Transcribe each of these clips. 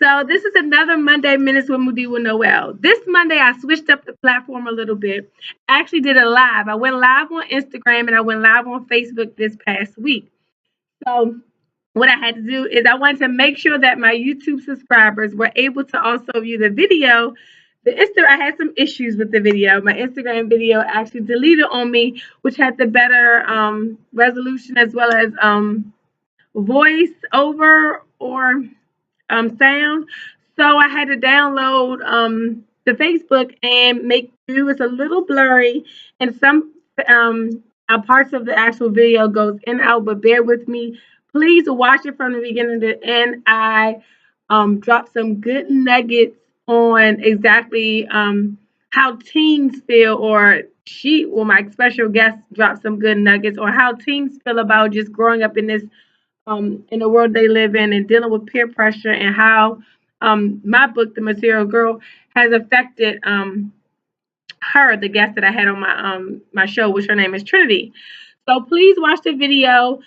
So this is another Monday Minutes with Mudiwa Noel. This Monday I switched up the platform a little bit. I actually did a live. I went live on Instagram and I went live on Facebook this past week. So what I had to do is I wanted to make sure that my YouTube subscribers were able to also view the video. I had some issues with the video. My Instagram video actually deleted on me, which had the better resolution as well as voice over or sound. So I had to download the Facebook and make do. It's a little blurry, and some parts of the actual video goes in and out. But bear with me. Please watch it from the beginning to the end. I dropped some good nuggets on exactly how teens feel, or my special guest dropped some good nuggets on how teens feel about just growing up in the world they live in and dealing with peer pressure, and how my book, The Material Girl, has affected her, the guest that I had on my show, which her name is Trinity. So please watch the video.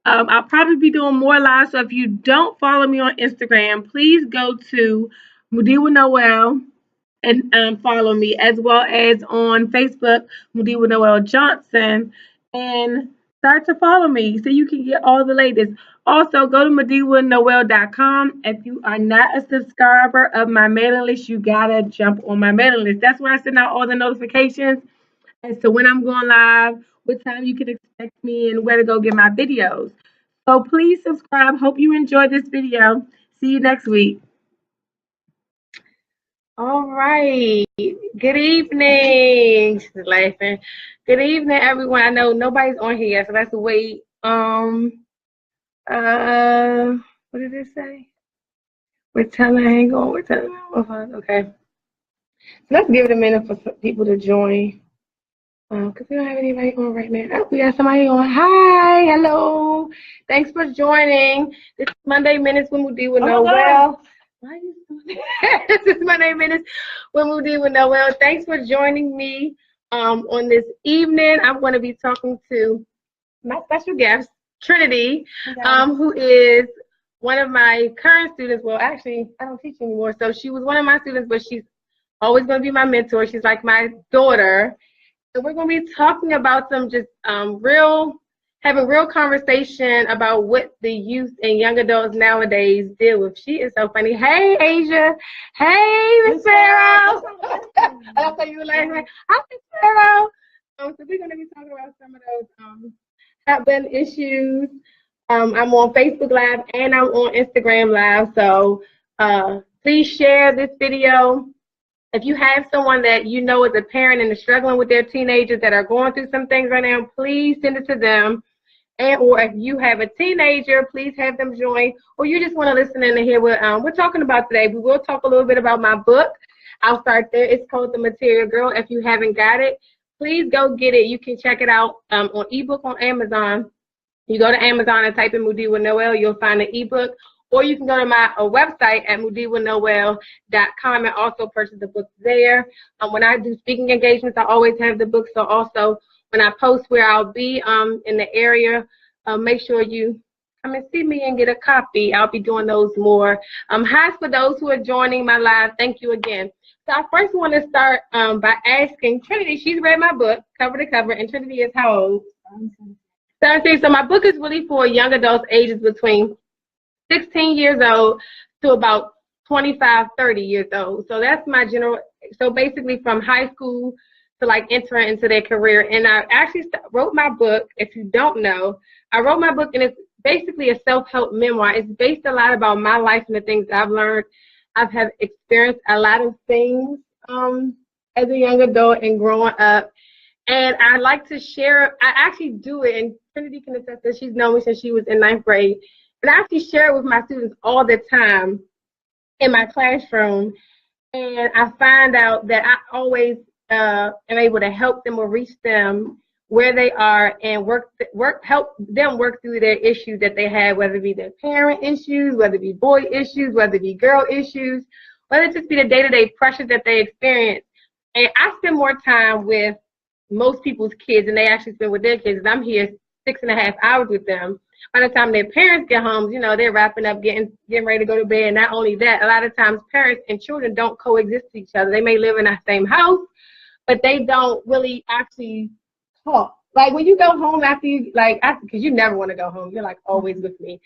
I'll probably be doing more live. So if you don't follow me on Instagram, please go to Mudiwa Noel and follow me, as well as on Facebook, Mudiwa Noel Johnson, and start to follow me so you can get all the latest. Also, go to mudiwanoel.com. If you are not a subscriber of my mailing list, you gotta jump on my mailing list. That's where I send out all the notifications as to when I'm going live, what time you can expect me, and where to go get my videos. So please subscribe. Hope you enjoyed this video. See you next week. All right. Good evening. She's laughing. Good evening, everyone. I know nobody's on here yet, so let's wait. What did it say? Hang on. Okay. So let's give it a minute for some people to join. Because we don't have anybody on right now. Oh, we got somebody on. Hi, hello. Thanks for joining. This is Monday Minutes with Mudiwa Noel. Why are you doing that? This is Monday Minutes with Mudiwa Noel. Thanks for joining me on this evening. I'm going to be talking to my special guest, Trinity, who is one of my current students. Well, actually, I don't teach anymore. So she was one of my students, but she's always going to be my mentor. She's like my daughter. So we're going to be talking about some just having real conversation about what the youth and young adults nowadays deal with. She is so funny. Hey, Asia. Hey, Miss Pharaoh. I thought you were laughing. Hi, Miss Pharaoh. So we're going to be talking about some of those hot-button issues. I'm on Facebook Live and I'm on Instagram Live. So please share this video. If you have someone that you know is a parent and is struggling with their teenagers that are going through some things right now, please send it to them. Or if you have a teenager, please have them join. Or you just want to listen in and hear what we're talking about today. We will talk a little bit about my book. I'll start there. It's called The Material Girl. If you haven't got it, please go get it. You can check it out on ebook on Amazon. You go to Amazon and type in Mudiwa Noel, you'll find the ebook. Or you can go to my website at mudiwanoel.com and also purchase the book there. When I do speaking engagements, I always have the book. So also when I post where I'll be in the area, make sure you come and see me and get a copy. I'll be doing those more. Hi for those who are joining my live. Thank you again. So I first want to start by asking Trinity. She's read my book cover to cover, and Trinity is how old? 17. So my book is really for young adults ages between 16 years old to about 25, 30 years old. So that's my general, so basically from high school to like entering into their career. And I actually wrote my book, if you don't know, I wrote my book and it's basically a self-help memoir. It's based a lot about my life and the things I've learned. I've have experienced a lot of things as a young adult and growing up. And I like to share, I actually do it, and Trinity can attest that she's known me since she was in 9th grade. And I actually share it with my students all the time in my classroom. And I find out that I always am able to help them or reach them where they are and help them work through their issues that they have, whether it be their parent issues, whether it be boy issues, whether it be girl issues, whether it just be the day-to-day pressures that they experience. And I spend more time with most people's kids than they actually spend with their kids. I'm here 6.5 hours with them. By the time their parents get home, you know, they're wrapping up, getting ready to go to bed. And not only that, a lot of times parents and children don't coexist with each other. They may live in the same house, but they don't really actually talk. Like when you go home after you, like, because you never want to go home. You're like always with me.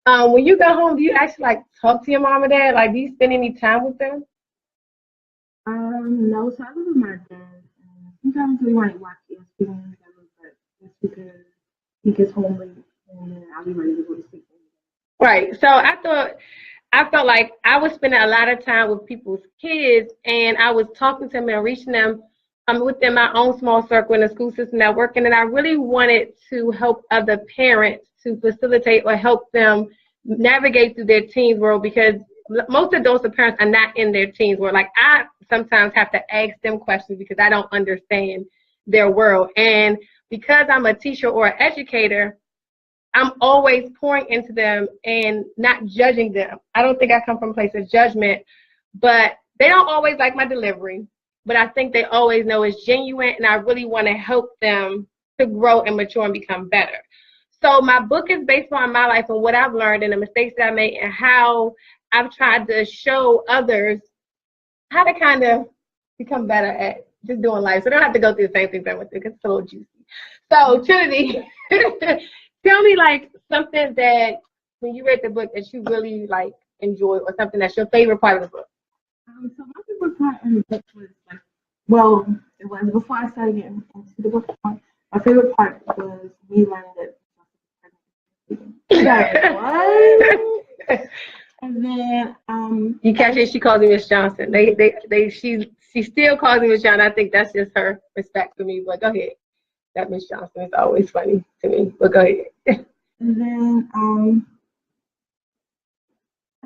When you go home, do you actually like talk to your mom or dad? Like, do you spend any time with them? No, so I live with my dad. Sometimes we might watch ESPN, but that's because he gets home late and then I'll be ready to go to sleep. Right. So I felt like I was spending a lot of time with people's kids, and I was talking to them and reaching them within my own small circle in the school system that working, and I really wanted to help other parents to facilitate or help them navigate through their teens world, because most adults and parents are not in their teens world. Like I sometimes have to ask them questions because I don't understand their world, and because I'm a teacher or an educator, I'm always pouring into them and not judging them. I don't think I come from a place of judgment, but they don't always like my delivery. But I think they always know it's genuine, and I really want to help them to grow and mature and become better. So my book is based on my life and what I've learned and the mistakes that I made and how I've tried to show others how to kind of become better at just doing life. So they don't have to go through the same things I went through because it's a little juicy. So Trinity, tell me like something that when you read the book that you really like enjoyed, or something that's your favorite part of the book. So my favorite part in the book was like, well, it was before I started getting into the book. My favorite part was me learning that. What? And then you catch it, she calls me Miss Johnson. She still calls me Miss Johnson. I think that's just her respect for me. But go ahead. That Miss Johnson is always funny to me. But go ahead. And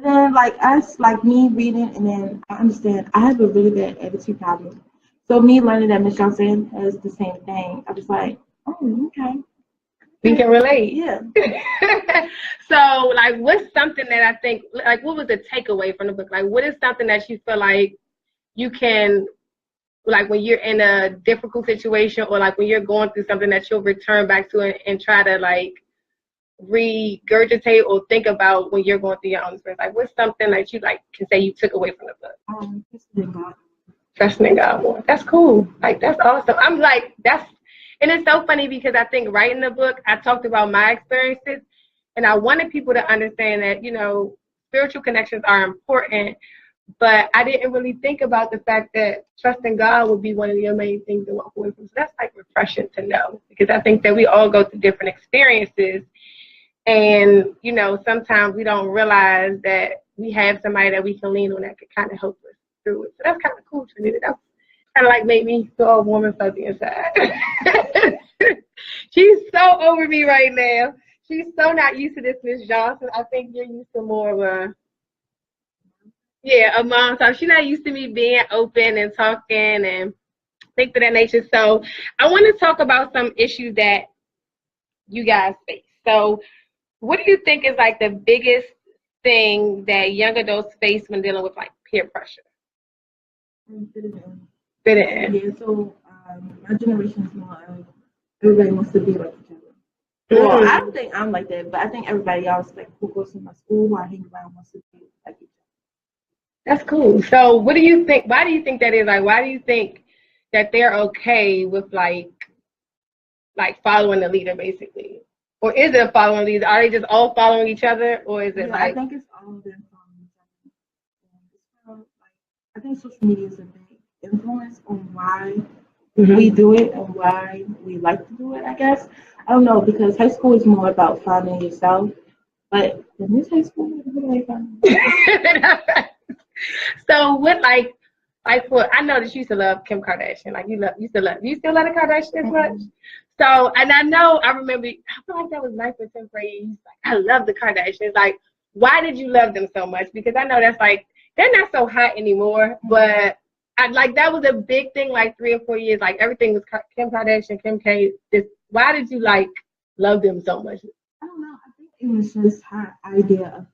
then like us, like me reading, and then I understand I have a really bad attitude problem. So me learning that Miss Johnson has the same thing, I was like, oh, okay. We can relate. Yeah. So, like, what's something that I think, like, what was the takeaway from the book? Like, what is something that you feel like you can, like, when you're in a difficult situation, or like when you're going through something that you'll return back to it and try to like regurgitate or think about when you're going through your own experience? Like, what's something that you like can say you took away from the book? Trusting in God. Trusting in God more. That's cool. Like, that's awesome. I'm like, and it's so funny because I think right in the book, I talked about my experiences, and I wanted people to understand that, you know, spiritual connections are important, but I didn't really think about the fact that trusting God would be one of your main things to walk away from. So that's like refreshing to know, because I think that we all go through different experiences, and, you know, sometimes we don't realize that we have somebody that we can lean on that could kind of help us through it. So that's kind of cool to me. That's kind of like made me feel all warm and fuzzy inside. She's so over me right now. She's so not used to this, Miss Johnson. I think you're used to more of a mom talk. She's not used to me being open and talking and things of that nature. So I want to talk about some issues that you guys face. So what do you think is like the biggest thing that young adults face when dealing with like peer pressure? Fit in. Yeah, so my generation is more of everybody wants to be like each other. Well, I don't think I'm like that, but I think everybody else, like who goes to my school, who I hang around, wants to be like each other. That's cool. So what do you think? Why do you think that is? Like, why do you think that they're okay with like following the leader, basically? Or is it following leader? Are they just all following each other, or is it I think it's all of them following each other. I think social media is a big influence on why we do it and why we like to do it, I guess. I don't know, because high school is more about finding yourself, but in this high school, everybody found So what like for, I know that you used to love Kim Kardashian, like you still love the Kardashians as much? So, and I remember, I feel like that was 9th or 10th grade. Like, I love the Kardashians. Like, why did you love them so much? Because I know that's like, they're not so hot anymore, but that was a big thing like 3 or 4 years. Like, everything was Kim Kardashian, Kim K. Why did you like love them so much? I don't know. I think it was just her idea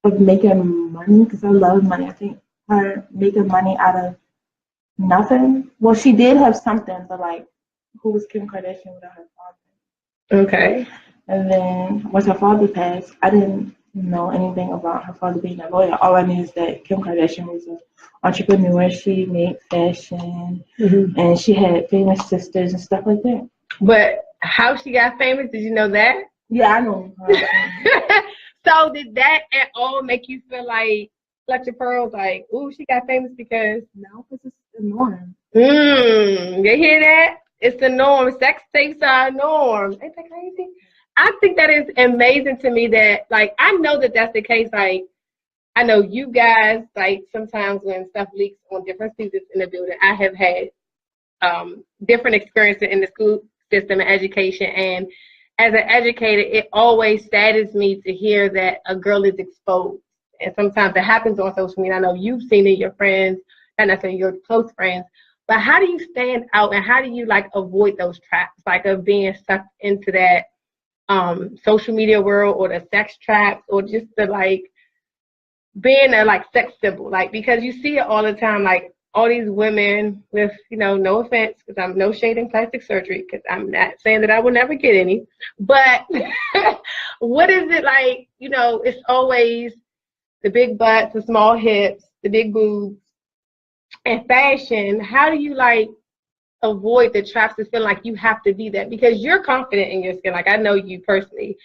of making money, because I love money. I think her making money out of nothing. Well, she did have something, but like, who was Kim Kardashian without her father? Okay. And then once her father passed, I didn't know anything about her father being a lawyer. All I knew is that Kim Kardashian was an entrepreneur. She made fashion, and she had famous sisters and stuff like that. But how she got famous, did you know that? Yeah, I know. So did that at all make you feel like Fletcher Pearl's like, ooh, she got famous because? No, because it's the norm. You hear that? It's the norm. Sex tapes are a norm. Ain't that crazy? I think that is amazing to me that, like, I know that that's the case. Like, I know you guys, like, sometimes when stuff leaks on different students in the building, I have had different experiences in the school system and education. And as an educator, it always saddens me to hear that a girl is exposed. And sometimes it happens on social media. I know you've seen it, your friends, not necessarily your close friends. But how do you stand out and how do you like avoid those traps, like of being sucked into that social media world or the sex traps or just the like being a like sex symbol, like because you see it all the time, like all these women with, you know, no offense, because I'm no shade in plastic surgery, because I'm not saying that I will never get any, but what is it like? You know, it's always the big butts, the small hips, the big boobs, and fashion. How do you like avoid the traps of feeling like you have to be that? Because you're confident in your skin. Like I know you personally,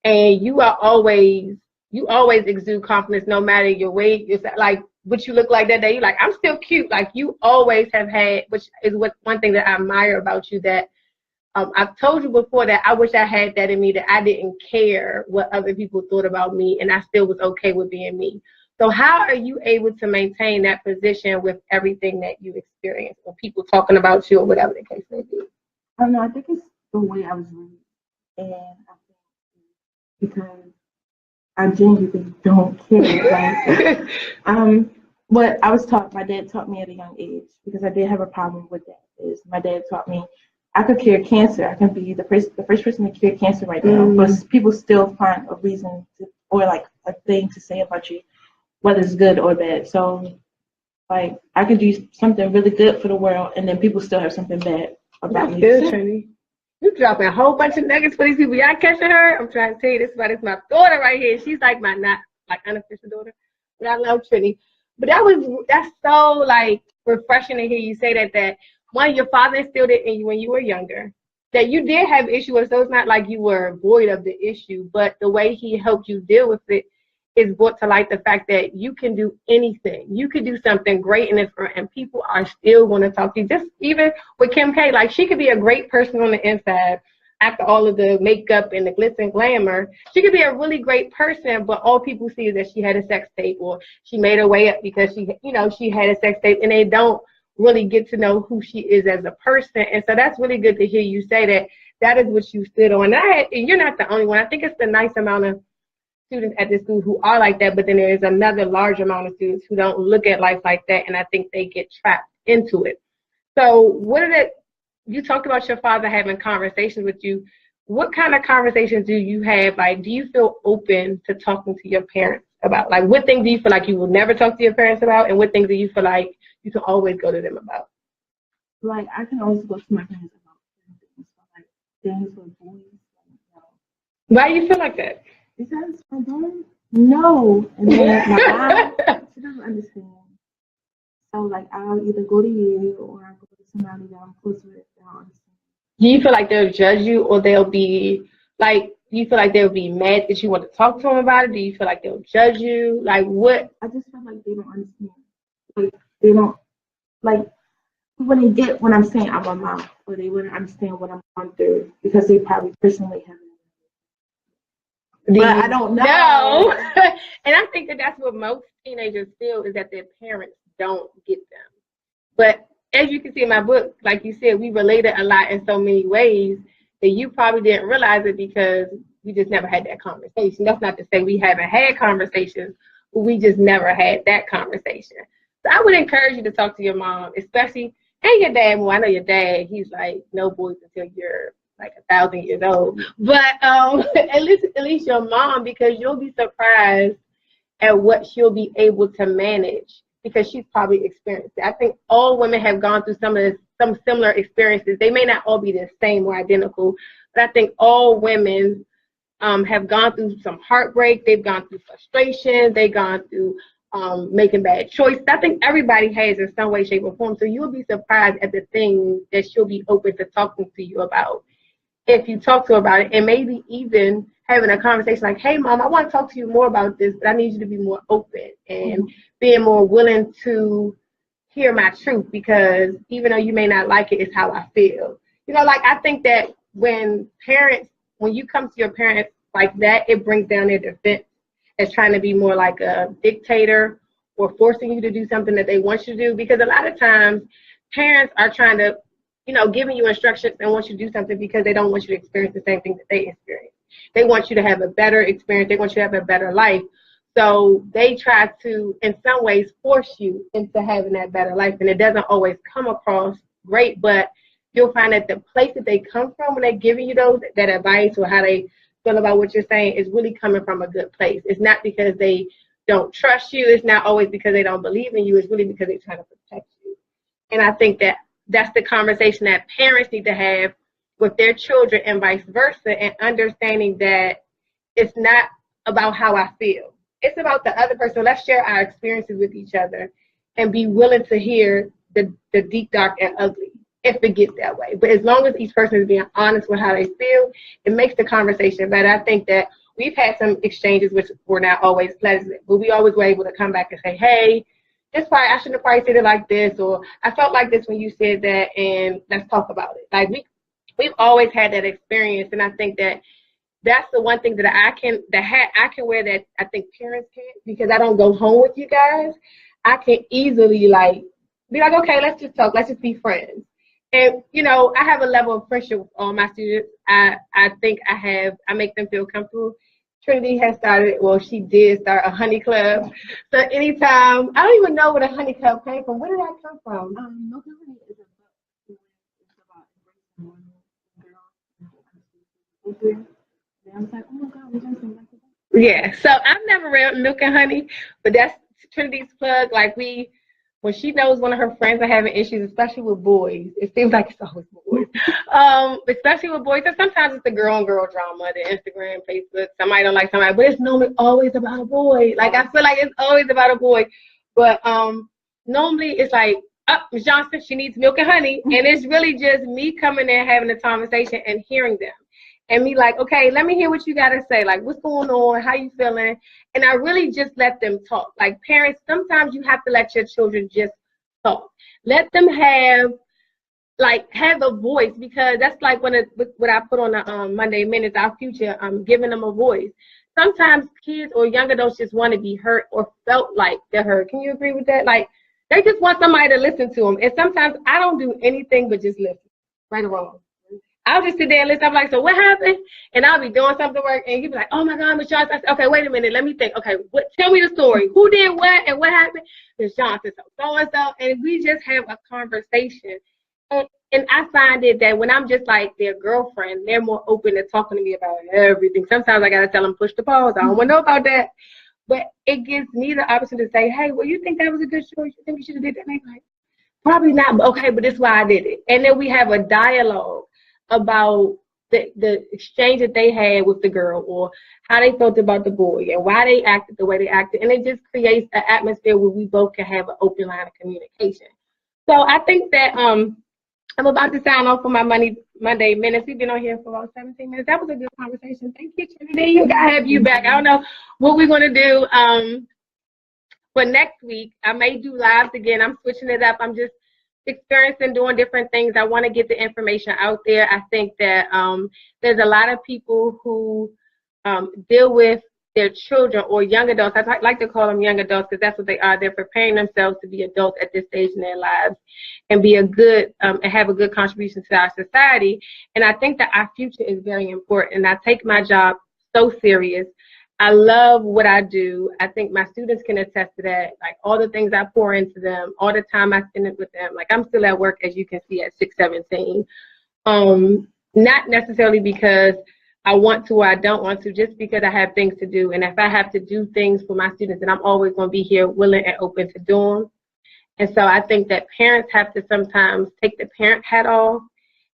and you always exude confidence no matter your weight. It's like what you look like that day. You're like, I'm still cute. Like you always have had, which is what one thing that I admire about you that I've told you before that I wish I had that in me, that I didn't care what other people thought about me and I still was okay with being me. So how are you able to maintain that position with everything that you experience or people talking about you or whatever the case may be? I don't know. I think it's the way I was raised, and I think because I genuinely don't care. Like, what I was taught, my dad taught me at a young age because I did have a problem with that. Is my dad taught me I could cure cancer. I can be the first person to cure cancer right now, but people still find a reason to, or like a thing to say about you, whether it's good or bad. So, like, I could do something really good for the world, and then people still have something bad about me. Good, Trinity. You dropping a whole bunch of nuggets for these people. Y'all catching her? I'm trying to tell you this about it's my daughter right here. She's like my not like unofficial daughter, but I love Trinity. But that's so like refreshing to hear you say that one, your father instilled it in you when you were younger, that you did have issues, so it's not like you were void of the issue, but the way he helped you deal with it is brought to light the fact that you can do anything. You could do something great in this world, and people are still going to talk to you. Just even with Kim K, like she could be a great person on the inside after all of the makeup and the glitz and glamour. She could be a really great person, but all people see is that she had a sex tape or she made her way up because she had a sex tape, and they don't really get to know who she is as a person. And so that's really good to hear you say that is what you stood on. And you're not the only one. I think it's the nice amount of students at this school who are like that, but then there is another large amount of students who don't look at life like that, and I think they get trapped into it. So you talked about your father having conversations with you. What kind of conversations do you have? Like, do you feel open to talking to your parents about? Like, what things do you feel like you will never talk to your parents about, and what things do you feel like you can always go to them about? Like, I can always go to my parents about things, like things with boys. Why do you feel like that? Because my dad, no. And then my mom, she doesn't understand. So, like, I'll either go to you or I'll go to somebody that I'm close with that I'll understand. Do you feel like they'll judge you, or they'll be like, do you feel like they'll be mad that you want to talk to them about it? Do you feel like they'll judge you? Like, what? I just feel like they don't understand. Like, they don't, like, they wouldn't get what I'm saying out my mouth, or they wouldn't understand what I'm going through because they probably personally haven't. But I don't know. No. And I think that that's what most teenagers feel, is that their parents don't get them. But as you can see in my book, like you said, we related a lot in so many ways that you probably didn't realize it because we just never had that conversation. That's not to say we haven't had conversations, but we just never had that conversation. So I would encourage you to talk to your mom, especially, and your dad more. I know your dad, he's like, no boys until you're like 1,000 years old. But at least your mom, because you'll be surprised at what she'll be able to manage, because she's probably experienced it. I think all women have gone through some similar experiences. They may not all be the same or identical, But I think all women have gone through some heartbreak. They've gone through frustration. They've gone through making bad choices. I think everybody has in some way, shape, or form. So you'll be surprised at the things that she'll be open to talking to you about if you talk to her about it, and maybe even having a conversation like, hey, Mom, I want to talk to you more about this, but I need you to be more open and being more willing to hear my truth, because even though you may not like it, it's how I feel. You know, like I think that when you come to your parents like that, it brings down their defense as trying to be more like a dictator or forcing you to do something that they want you to do. Because a lot of times parents are trying to, giving you instructions and want you to do something because they don't want you to experience the same thing that they experience. They want you to have a better experience. They want you to have a better life. So they try to, in some ways, force you into having that better life. And it doesn't always come across great, but you'll find that the place that they come from when they're giving you that advice or how they feel about what you're saying is really coming from a good place. It's not because they don't trust you. It's not always because they don't believe in you. It's really because they're trying to protect you. And I think that that's the conversation that parents need to have with their children and vice versa, and understanding that it's not about how I feel. It's about the other person. Let's share our experiences with each other and be willing to hear the deep, dark, and ugly if it gets that way. But as long as each person is being honest with how they feel, it makes the conversation better. I think that we've had some exchanges which were not always pleasant, but we always were able to come back and say, hey, I shouldn't have probably said it like this, or I felt like this when you said that, and let's talk about it. Like we've always had that experience, and I think that that's the one thing that I can wear that I think parents can't, because I don't go home with you guys. I can easily be like, okay, let's just talk, let's just be friends. And I have a level of friendship with all my students. I think I make them feel comfortable. Trinity she did start a honey club. So anytime, I don't even know where the honey club came from. Where did that come from? Milk and Honey is about embracing normal girls. And I was like, oh my God, we're just going back to that. Yeah, so I've never read Milk and Honey, but that's Trinity's plug. Like when she knows one of her friends are having issues, especially with boys, it seems like it's always boys. Especially with boys, and sometimes it's the girl on girl drama, the Instagram, Facebook. Somebody don't like somebody, but it's normally always about a boy. Like I feel like it's always about a boy, but normally it's like, Ms. Johnson, she needs milk and honey, and it's really just me coming in, having a conversation, and hearing them. And me like, okay, let me hear what you got to say. Like, what's going on? How you feeling? And I really just let them talk. Like, parents, sometimes you have to let your children just talk. Let them have a voice, because that's like what I put on the Monday Minutes, Our Future, giving them a voice. Sometimes kids or young adults just want to be heard or felt like they're heard. Can you agree with that? Like, they just want somebody to listen to them. And sometimes I don't do anything but just listen, right or wrong. I'll just sit there and listen. I'm like, so what happened? And I'll be doing something work, and he'll be like, oh my God, Ms. Johnson. I said, okay, wait a minute, let me think. Okay, tell me the story. Who did what and what happened? Ms. Johnson, so and so. And we just have a conversation. And I find it that when I'm just like their girlfriend, they're more open to talking to me about everything. Sometimes I got to tell them, push the pause. I don't want to know about that. But it gives me the opportunity to say, hey, well, you think that was a good choice? You think you should have did that? And they're like, probably not, but okay, but this is why I did it. And then we have a dialogue about the exchange that they had with the girl, or how they felt about the boy, and why they acted the way they acted. And it just creates an atmosphere where we both can have an open line of communication. So I think that I'm about to sign off for my Monday Minutes. We've been on here for about 17 minutes. That was a good conversation. Thank you, Trinity. I have you back. I don't know what we're going to do for next week. I may do lives again. I'm switching it up. I'm just experiencing doing different things. I want to get the information out there. I think that there's a lot of people who deal with their children or young adults. I like to call them young adults because that's what they are. They're preparing themselves to be adults at this stage in their lives and be and have a good contribution to our society. And I think that our future is very important. And I take my job so serious. I love what I do. I think my students can attest to that. Like all the things I pour into them, all the time I spend it with them. Like I'm still at work, as you can see, at 6:17. Not necessarily because I want to or I don't want to, just because I have things to do. And if I have to do things for my students, then I'm always going to be here willing and open to do them. And so I think that parents have to sometimes take the parent hat off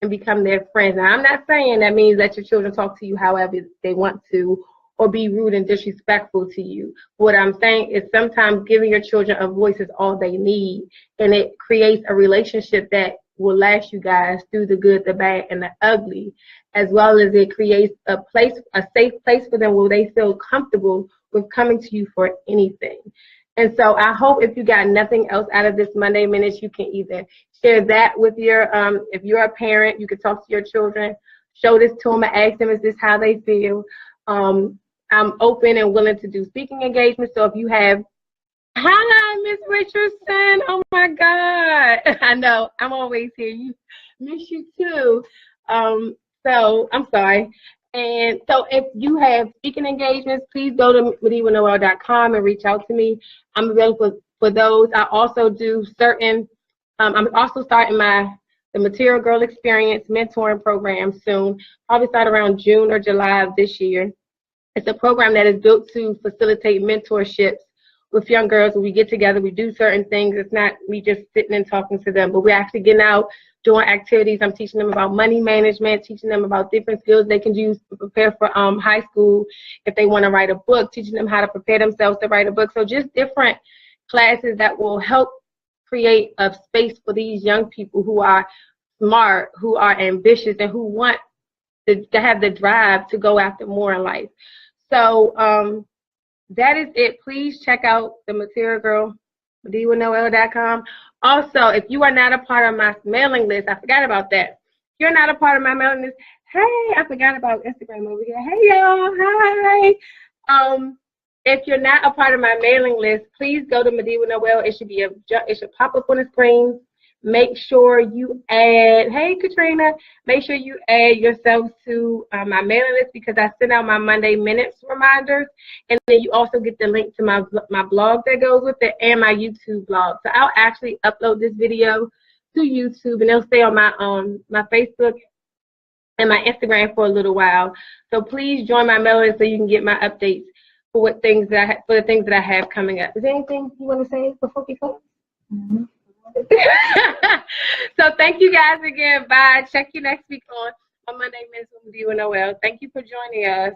and become their friends. Now, I'm not saying that means let your children talk to you however they want to or be rude and disrespectful to you. What I'm saying is sometimes giving your children a voice is all they need, and it creates a relationship that will last you guys through the good, the bad, and the ugly, as well as it creates a place, a safe place for them where they feel comfortable with coming to you for anything. And so I hope if you got nothing else out of this Monday Minutes, you can either share that with your, if you're a parent, you can talk to your children, show this to them and ask them, is this how they feel? I'm open and willing to do speaking engagements. So if you have, hi, Miss Richardson. Oh my God. I know, I'm always here. You miss you too. So I'm sorry. And so if you have speaking engagements, please go to MudiwaNoel.com and reach out to me. I'm available for those. I also do certain, I'm also starting the Material Girl Experience mentoring program soon, probably start around June or July of this year. It's a program that is built to facilitate mentorships with young girls. When we get together, we do certain things. It's not me just sitting and talking to them, but we're actually getting out, doing activities. I'm teaching them about money management, teaching them about different skills they can use to prepare for high school if they want to write a book, teaching them how to prepare themselves to write a book. So just different classes that will help create a space for these young people who are smart, who are ambitious, and who want to have the drive to go after more in life. So that is it. Please check out the Material Girl, MudiwaNoel.com. Also, if you are not a part of my mailing list, I forgot about that. If you're not a part of my mailing list, hey, I forgot about Instagram over here. Hey, y'all. Hi. If you're not a part of my mailing list, please go to Mudiwa Noel. It should pop up on the screen. Make sure you add, hey Katrina, make sure you add yourself to my mailing list because I send out my Monday Minutes reminders, and then you also get the link to my blog that goes with it and my YouTube blog. So I'll actually upload this video to YouTube, and it'll stay on my Facebook and my Instagram for a little while. So please join my mailing list so you can get my updates for the things that I have coming up. Is there anything you want to say before we go? Mm-hmm. So thank you guys again. Bye. Check you next week on Monday Minutes with Mudiwa Noel. Thank you for joining us.